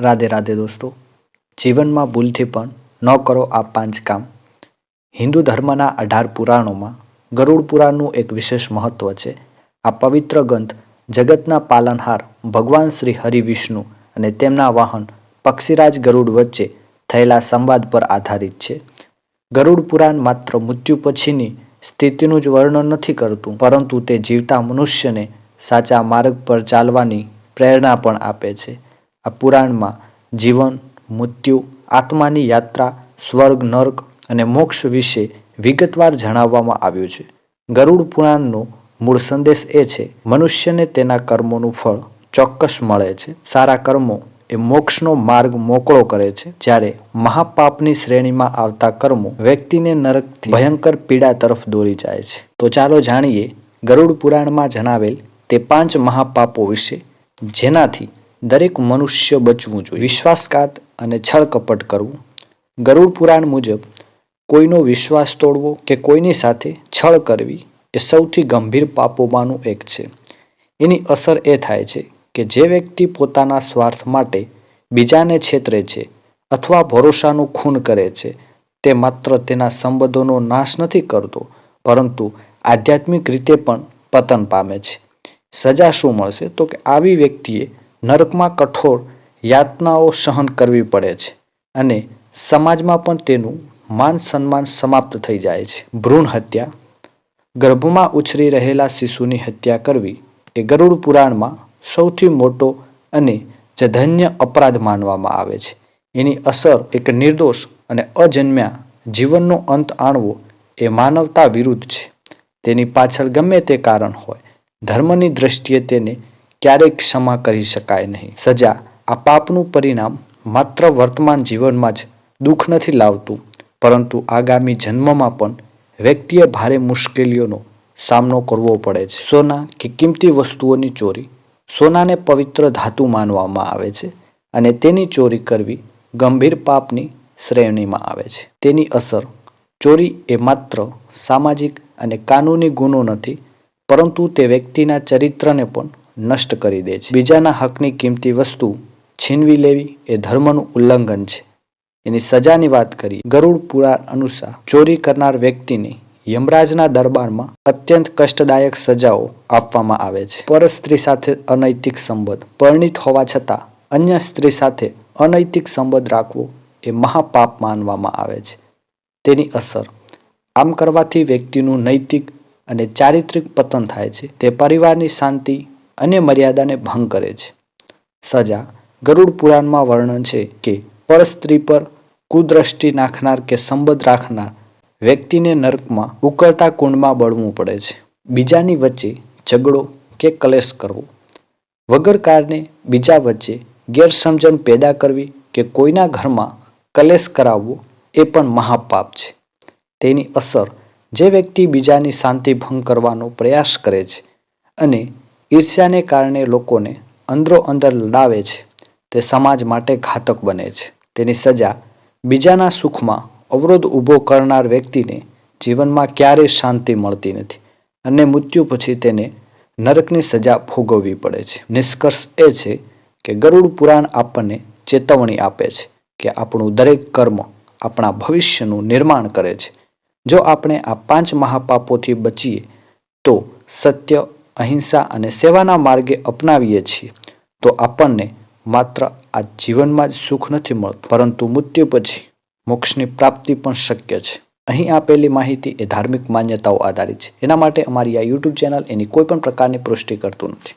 રાધે રાધે દોસ્તો, જીવનમાં ભૂલથી પણ ન કરો આ 5 કામ. હિન્દુ ધર્મના 18 પુરાણોમાં ગરુડ પુરાણનું એક વિશેષ મહત્વ છે. આ પવિત્ર ગ્રંથ જગતના પાલનહાર ભગવાન શ્રી હરિ વિષ્ણુ અને તેમના વાહન પક્ષીરાજ ગરુડ વચ્ચે થયેલા સંવાદ પર આધારિત છે. ગરુડ પુરાણ માત્ર મૃત્યુ પછીની સ્થિતિનું જ વર્ણન નથી કરતું, પરંતુ તે જીવતા મનુષ્યને સાચા માર્ગ પર ચાલવાની પ્રેરણા પણ આપે છે. આ પુરાણમાં જીવન, મૃત્યુ, આત્માની યાત્રા, સ્વર્ગ, નર્ક અને મોક્ષ વિશે વિગતવાર જણાવવામાં આવ્યું છે. ગરુડ પુરાણનો મૂળ સંદેશ એ છે, મનુષ્યને તેના કર્મોનું ફળ ચોક્કસ મળે છે. સારા કર્મો એ મોક્ષનો માર્ગ મોકળો કરે છે, જ્યારે મહાપાપની શ્રેણીમાં આવતા કર્મો વ્યક્તિને નરકથી ભયંકર પીડા તરફ દોરી જાય છે. તો ચાલો જાણીએ ગરુડ પુરાણમાં જણાવેલ તે 5 મહાપાપો વિશે, જેનાથી દરેક મનુષ્ય બચવું જોઈએ. વિશ્વાસઘાત અને છળ કપટ કરવું. ગરુડ પુરાણ મુજબ કોઈનો વિશ્વાસ તોડવો કે કોઈની સાથે છળ કરવી એ સૌથી ગંભીર પાપોમાંનું એક છે. એની અસર એ થાય છે કે જે વ્યક્તિ પોતાના સ્વાર્થ માટે બીજાને છેતરે છે અથવા ભરોસાનું ખૂન કરે છે, તે માત્ર તેના સંબંધોનો નાશ નથી કરતો, પરંતુ આધ્યાત્મિક રીતે પણ પતન પામે છે. સજા શું મળશે? તો કે આવી વ્યક્તિએ નરકમાં કઠોર યાતનાઓ સહન કરવી પડે છે અને સમાજમાં પણ તેનું માન સન્માન સમાપ્ત થઈ જાય છે. ભ્રૂણ હત્યા. ગર્ભમાં ઉછરી રહેલા શિશુની હત્યા કરવી એ ગરુડ પુરાણમાં સૌથી મોટો અને જઘન્ય અપરાધ માનવામાં આવે છે. એની અસર એક નિર્દોષ અને અજન્મ્યા જીવનનો અંત આણવો એ માનવતા વિરુદ્ધ છે. તેની પાછળ ગમે તે કારણ હોય, ધર્મની દ્રષ્ટિએ તેને ક્યારેય ક્ષમા કરી શકાય નહીં. સજા. આ પાપનું પરિણામ માત્ર વર્તમાન જીવનમાં જ દુઃખ નથી લાવતું, પરંતુ આગામી જન્મમાં પણ વ્યક્તિએ ભારે મુશ્કેલીઓનો સામનો કરવો પડે છે. સોના કે કિંમતી વસ્તુઓની ચોરી. સોનાને પવિત્ર ધાતુ માનવામાં આવે છે અને તેની ચોરી કરવી ગંભીર પાપની શ્રેણીમાં આવે છે. તેની અસર. ચોરી એ માત્ર સામાજિક અને કાનૂની ગુનો નથી, પરંતુ તે વ્યક્તિના ચરિત્રને પણ નષ્ટ કરી દે છે. બીજાના હકની કિંમતી વસ્તુ છીનવી લેવી એ ધર્મનું ઉલ્લંઘન છે. એની સજાની વાત કરીએ. ગરુડ પુરાણ અનુસાર ચોરી કરનાર વ્યક્તિને યમરાજના દરબારમાં અત્યંત કષ્ટદાયક સજાઓ આપવામાં આવે છે. પર સ્ત્રી સાથે અનૈતિક સંબંધ. પરણિત હોવા છતાં અન્ય સ્ત્રી સાથે અનૈતિક સંબંધ રાખવો એ મહાપાપ માનવામાં આવે છે. તેની અસર. આમ કરવાથી વ્યક્તિનું નૈતિક અને ચારિત્રિક પતન થાય છે. તે પરિવારની શાંતિ અને મર્યાદાને ભંગ કરે છે. સજા. ગરુડ પુરાણમાં વર્ણન છે કે પર સ્ત્રી પર કુદ્રષ્ટિ નાખનાર કે સંબંધ રાખનાર વ્યક્તિને નરકમાં ઉકળતા કુંડમાં બળવું પડે છે. બીજાની વચ્ચે ઝઘડો કે કલેશ કરવો. વગર કારણે બીજા વચ્ચે ગેરસમજણ પેદા કરવી કે કોઈના ઘરમાં કલેશ કરાવવો એ પણ મહાપાપ છે. તેની અસર. જે વ્યક્તિ બીજાની શાંતિ ભંગ કરવાનો પ્રયાસ કરે છે અને ઈર્ષ્યાને કારણે લોકોને અંદરો અંદર લડાવે છે, તે સમાજ માટે ઘાતક બને છે. તેની સજા. બીજાના સુખમાં અવરોધ ઊભો કરનાર વ્યક્તિને જીવનમાં ક્યારેય શાંતિ મળતી નથી અને મૃત્યુ પછી તેને નરકની સજા ભોગવવી પડે છે. નિષ્કર્ષ એ છે કે ગરુડ પુરાણ આપણને ચેતવણી આપે છે કે આપણું દરેક કર્મ આપણા ભવિષ્યનું નિર્માણ કરે છે. જો આપણે આ 5 મહાપાપોથી બચીએ તો સત્ય, અહિંસા અને સેવાના માર્ગે અપનાવીએ છીએ, તો આપણને માત્ર આ જીવનમાં જ સુખ નથી મળતું, પરંતુ મૃત્યુ પછી મોક્ષની પ્રાપ્તિ પણ શક્ય છે. અહીં આપેલી માહિતી એ ધાર્મિક માન્યતાઓ આધારિત છે. એના માટે અમારી આ YouTube ચેનલ એની કોઈ પણ પ્રકારની પુષ્ટિ કરતું નથી.